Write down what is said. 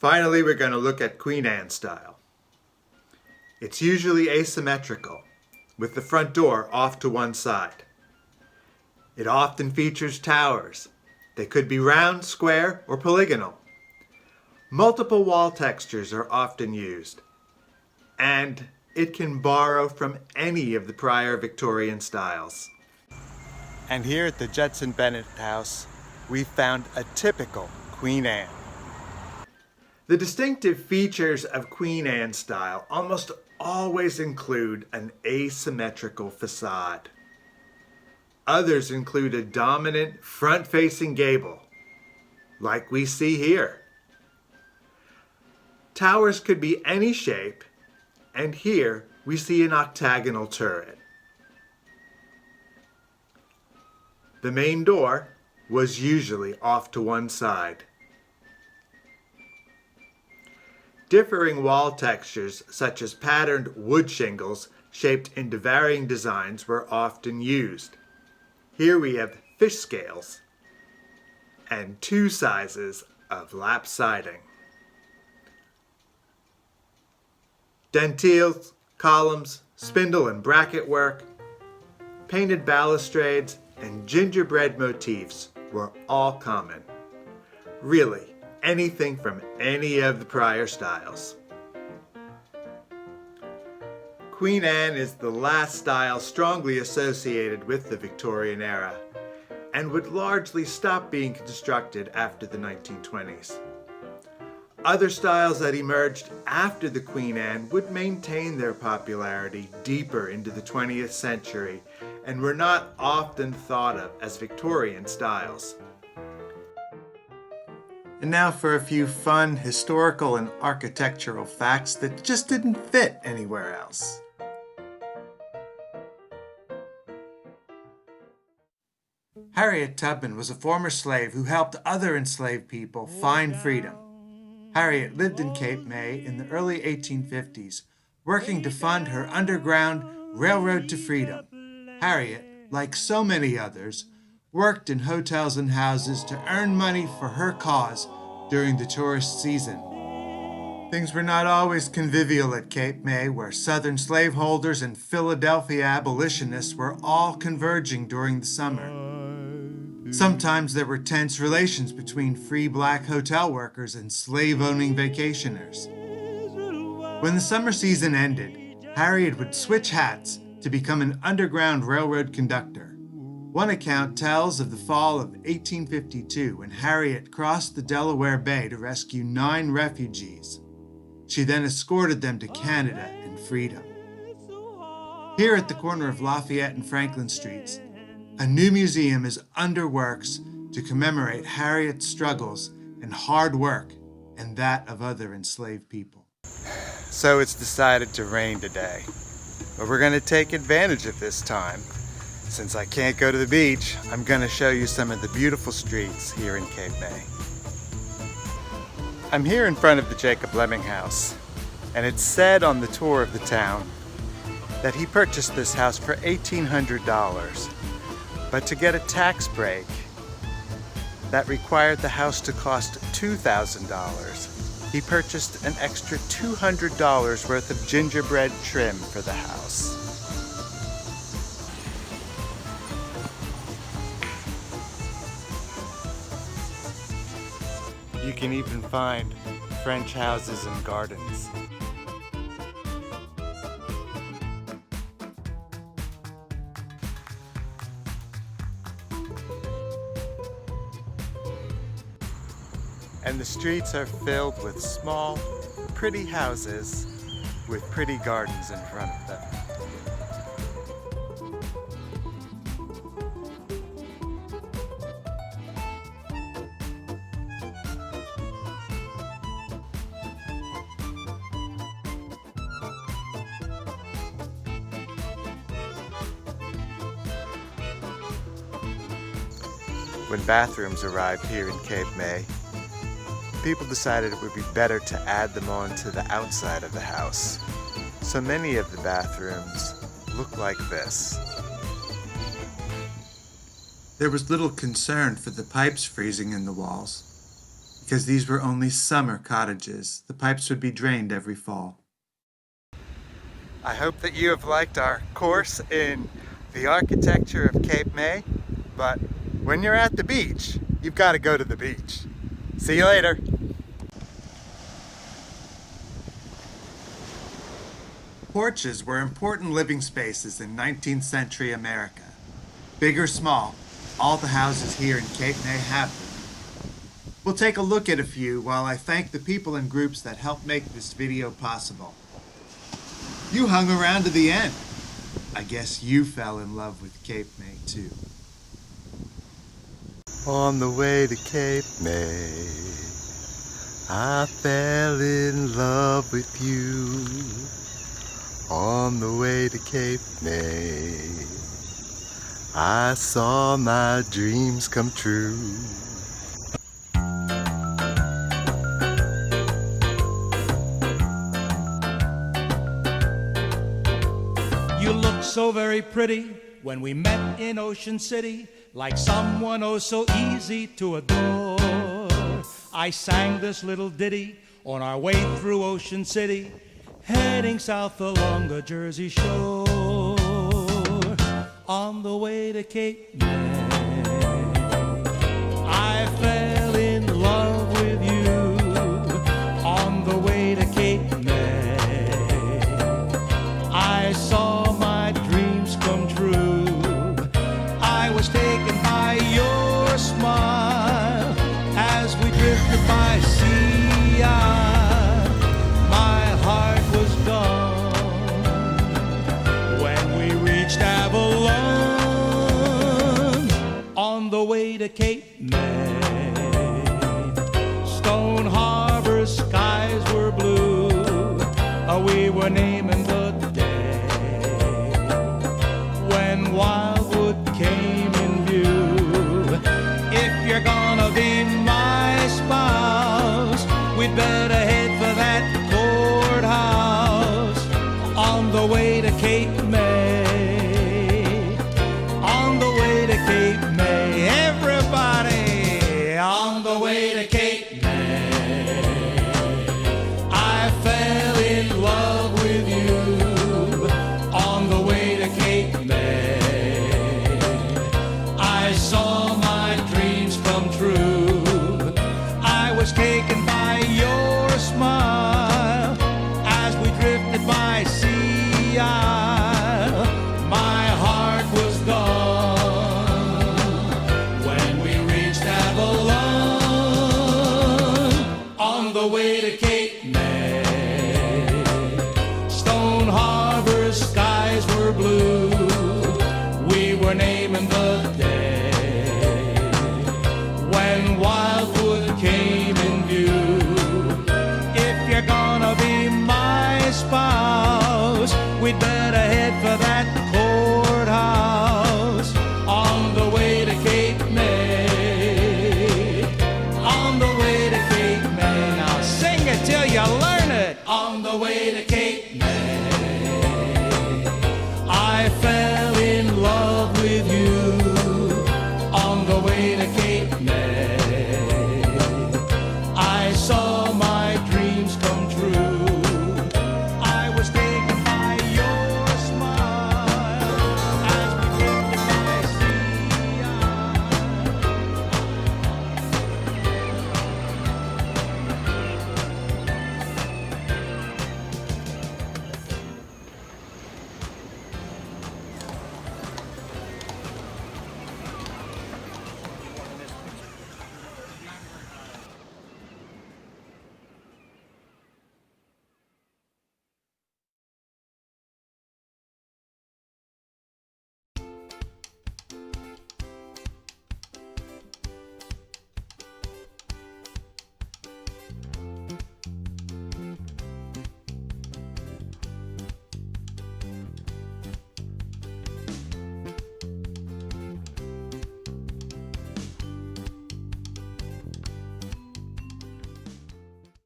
Finally, we're going to look at Queen Anne style. It's usually asymmetrical, with the front door off to one side. It often features towers. They could be round, square, or polygonal. Multiple wall textures are often used, and it can borrow from any of the prior Victorian styles. And here at the Judson Bennett House, we found a typical Queen Anne. The distinctive features of Queen Anne style almost always include an asymmetrical facade. Others include a dominant front-facing gable, like we see here. Towers could be any shape, and here we see an octagonal turret. The main door was usually off to one side. Differing wall textures, such as patterned wood shingles shaped into varying designs, were often used. Here we have fish scales and two sizes of lap siding. Dentils, columns, spindle and bracket work, painted balustrades, and gingerbread motifs were all common. Really, anything from any of the prior styles. Queen Anne is the last style strongly associated with the Victorian era and would largely stop being constructed after the 1920s. Other styles that emerged after the Queen Anne would maintain their popularity deeper into the 20th century and were not often thought of as Victorian styles. And now for a few fun historical and architectural facts that just didn't fit anywhere else. Harriet Tubman was a former slave who helped other enslaved people find freedom. Harriet lived in Cape May in the early 1850s, working to fund her underground railroad to freedom. Harriet, like so many others, worked in hotels and houses to earn money for her cause during the tourist season. Things were not always convivial at Cape May, where Southern slaveholders and Philadelphia abolitionists were all converging during the summer. Sometimes there were tense relations between free black hotel workers and slave-owning vacationers. When the summer season ended, Harriet would switch hats to become an Underground Railroad conductor. One account tells of the fall of 1852 when Harriet crossed the Delaware Bay to rescue 9 refugees. She then escorted them to Canada and freedom. Here at the corner of Lafayette and Franklin Streets, a new museum is under works to commemorate Harriet's struggles and hard work and that of other enslaved people. So it's decided to rain today, but we're going to take advantage of this time. Since I can't go to the beach, I'm going to show you some of the beautiful streets here in Cape May. I'm here in front of the Jacob Lemming House, and it's said on the tour of the town that he purchased this house for $1,800, but to get a tax break, that required the house to cost $2,000. He purchased an extra $200 worth of gingerbread trim for the house. You can even find French houses and gardens. And the streets are filled with small, pretty houses with pretty gardens in front of them. When bathrooms arrived here in Cape May, people decided it would be better to add them on to the outside of the house. So many of the bathrooms look like this. There was little concern for the pipes freezing in the walls. because these were only summer cottages. The pipes would be drained every fall. I hope that you have liked our course in the architecture of Cape May, but when you're at the beach, you've got to go to the beach. See you later. Porches were important living spaces in 19th century America. Big or small, all the houses here in Cape May have them. We'll take a look at a few while I thank the people and groups that helped make this video possible. You hung around to the end. I guess you fell in love with Cape May too. On the way to Cape May, I fell in love with you. On the way to Cape May, I saw my dreams come true. You looked so very pretty when we met in Ocean City, like someone oh so easy to adore. I sang this little ditty on our way through Ocean City, heading south along the Jersey Shore. On the way to Cape May, I fell in love with you. On the way to Cape May, I saw my dreams come true. I was taken by your smile as we drifted by sea. My heart was gone when we reached Avalon. On the way to Cape May, Stone Harbor skies were blue. We were naming the day when Wildwood came in view. If you're gonna be my spouse, we'd better head for that courthouse. On the way to Cape May, on the way to Cape May, everybody, on the way to Cape May, I fell in love with you. On the way to Cape May, I saw my dreams come true. I was taken by your smile as we drifted by sea isle. My heart was gone when we reached Avalon. On the way to Cape May, Stone Harbor skies were blue. We were naming the day when Wildwood came in view. If you're gonna be my spouse, we'd better head for that courthouse. On the way to Cape May, on the way to Cape May. Now sing it till you learn it. On the way to Cape May, I fell in love with you.